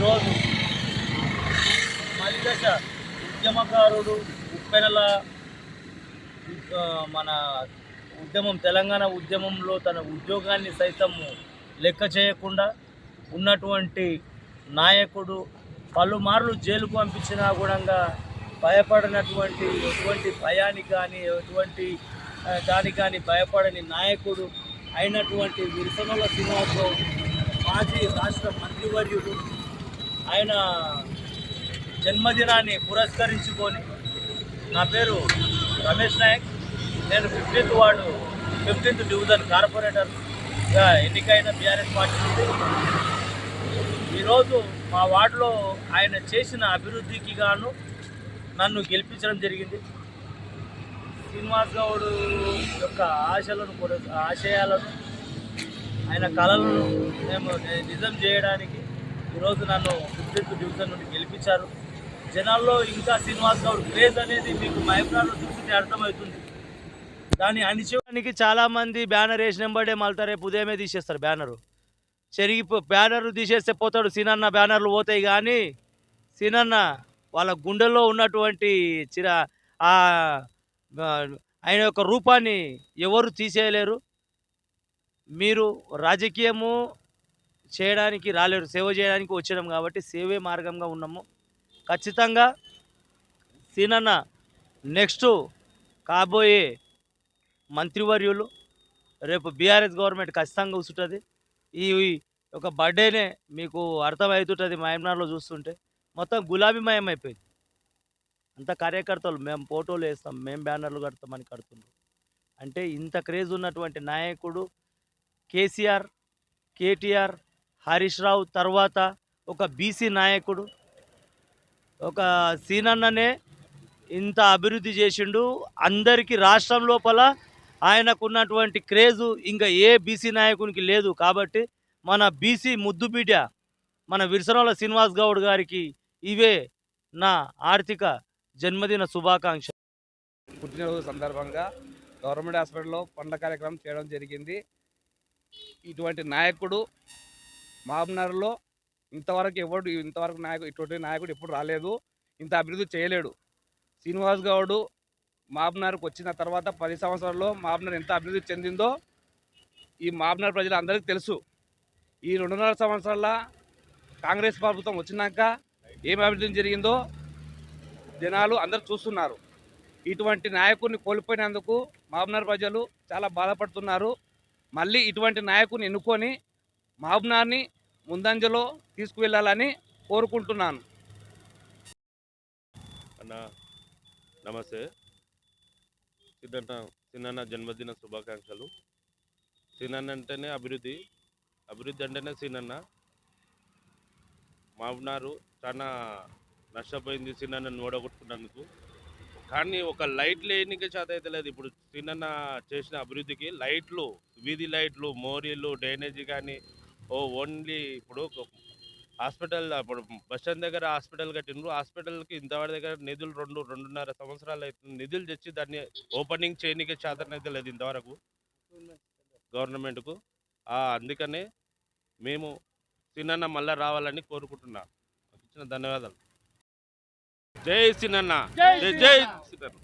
ఈరోజు మలిదశ ఉద్యమకారుడు ఉప్పెనల మన ఉద్యమం తెలంగాణ ఉద్యమంలో తన ఉద్యోగాన్ని సైతము లెక్క చేయకుండా ఉన్నటువంటి నాయకుడు పలుమార్లు జైలుకు పంపించినా కూడా భయపడినటువంటి ఎటువంటి భయానికి కానీ ఎటువంటి దానికి కానీ భయపడని నాయకుడు అయినటువంటి విరసనల శ్రీనివాసరావు మాజీ రాష్ట్ర మంత్రివర్యుడు. ఆయన జన్మదినాన్ని పురస్కరించుకొని నా పేరు రమేష్ నాయక్, నేను 15th వార్డు 15th డివిజన్ కార్పొరేటర్గా ఎన్నికైన బీఆర్ఎస్ పార్టీ నుండి. ఈరోజు మా వార్డులో ఆయన చేసిన అభివృద్ధికి గాను నన్ను గెలిపించడం జరిగింది. శ్రీనివాస్ గౌడ్ యొక్క ఆశయాలను ఆయన కళలను మేము నిజం చేయడానికి ఈరోజు నన్ను 15th డివిజన్ నుండి గెలిపించారు. జనాల్లో ఇంకా శ్రీనివాస్ గౌడ్ క్రేజ్ అనేది మీకు మహబూబ్నగర్లో చూస్తుంటే అర్థమవుతుంది. దాన్ని అణిచేయడానికి చాలామంది బ్యానర్ వేసిన వెంబడే మళ్ళీ రేపు ఉదయమే తీసేస్తారు. బ్యానర్ తీసేస్తే పోతాడు సీనన్న, బ్యానర్లు పోతాయి. కానీ సీనన్న వాళ్ళ గుండెల్లో ఉన్నటువంటి ఆయన యొక్క రూపాన్ని ఎవరు తీసేయలేరు. మీరు రాజకీయము చేయడానికి రాలేరు, సేవ చేయడానికి వచ్చినాం కాబట్టి సేవే మార్గంగా ఉన్నాము. ఖచ్చితంగా సీనన్న నెక్స్ట్ కాబోయే మంత్రివర్యులు రేపు బీఆర్ఎస్ గవర్నమెంట్ ఖచ్చితంగా కూర్చుంటుంది. ఈ ఒక బర్త్డేనే మీకు అర్థమవుతుంటుంది. మహబూబ్నగర్లో చూస్తుంటే మొత్తం గులాబీమయం అయిపోయింది. అంత కార్యకర్తలు మేము ఫోటోలు వేస్తాం, మేము బ్యానర్లు కడతామని కడుతున్నాం. అంటే ఇంత క్రేజ్ ఉన్నటువంటి నాయకుడు కేసీఆర్, కేటీఆర్, హరీష్ రావు తర్వాత ఒక బీసీ నాయకుడు, ఒక సీనన్ననే ఇంత అభివృద్ధి చేసిండు. అందరికీ రాష్ట్రం లోపల ఆయనకున్నటువంటి క్రేజు ఇంకా ఏ బీసీ నాయకునికి లేదు. కాబట్టి మన బీసీ ముద్దుబిడ్డ మన విరసనల శ్రీనివాస్ గౌడ్ గారికి ఇవే నా ఆర్థిక జన్మదిన శుభాకాంక్ష. పుట్టినరోజు సందర్భంగా గవర్నమెంట్ హాస్పిటల్లో పండ్ల కార్యక్రమం చేయడం జరిగింది. ఇటువంటి నాయకుడు మహబూబ్నగర్లో ఇటువంటి నాయకుడు ఎప్పుడు రాలేదు, ఇంత అభివృద్ధి చేయలేడు. శ్రీనివాస్ గౌడ్ మహబూబ్నగర్కి వచ్చిన తర్వాత 10 సంవత్సరాల్లో మహబూబ్నగర్ ఎంత అభివృద్ధి చెందిందో ఈ మహబూబ్నగర్ ప్రజలు అందరికీ తెలుసు. ఈ 2.5 సంవత్సరాల కాంగ్రెస్ ప్రభుత్వం వచ్చినాక ఏం అభివృద్ధి జరిగిందో జనాలు అందరూ చూస్తున్నారు. ఇటువంటి నాయకుడిని కోల్పోయినందుకు మహబూబ్నగర్ ప్రజలు చాలా బాధపడుతున్నారు. మళ్ళీ ఇటువంటి నాయకుడిని ఎన్నుకొని మహబూబ్నగర్ని ముందంజలో తీసుకువెళ్ళాలని కోరుకుంటున్నాను. అన్న నమస్తే. సీనన్న జన్మదిన శుభాకాంక్షలు. సీనన్న అంటేనే అభివృద్ధి అంటేనే సీనన్న. మహబూబ్నగర్ చాలా నష్టపోయింది సీనన్నను ఓడగొట్టుకున్నందుకు. కానీ ఒక లైట్లు వేయనికే చేత అయితే లేదు. ఇప్పుడు సీనన్న చేసిన అభివృద్ధికి లైట్లు, వీధి లైట్లు, మోరీలు, డ్రైనేజీ కానీ ఓన్లీ ఇప్పుడు హాస్పిటల్, ఇప్పుడు బస్ స్టాండ్ దగ్గర హాస్పిటల్ కట్టిండ్రు. హాస్పిటల్కి ఇంతవాడి దగ్గర నిధులు 2.5 సంవత్సరాలు అవుతుంది. నిధులు తెచ్చి దాన్ని ఓపెనింగ్ చేయనికే చేతనైతే లేదు ఇంతవరకు గవర్నమెంట్కు. అందుకనే మేము సీనన్న మళ్ళీ రావాలని కోరుకుంటున్నాం. ఇచ్చిన ధన్యవాదాలు. జై సీనన్న, జై సీనన్న.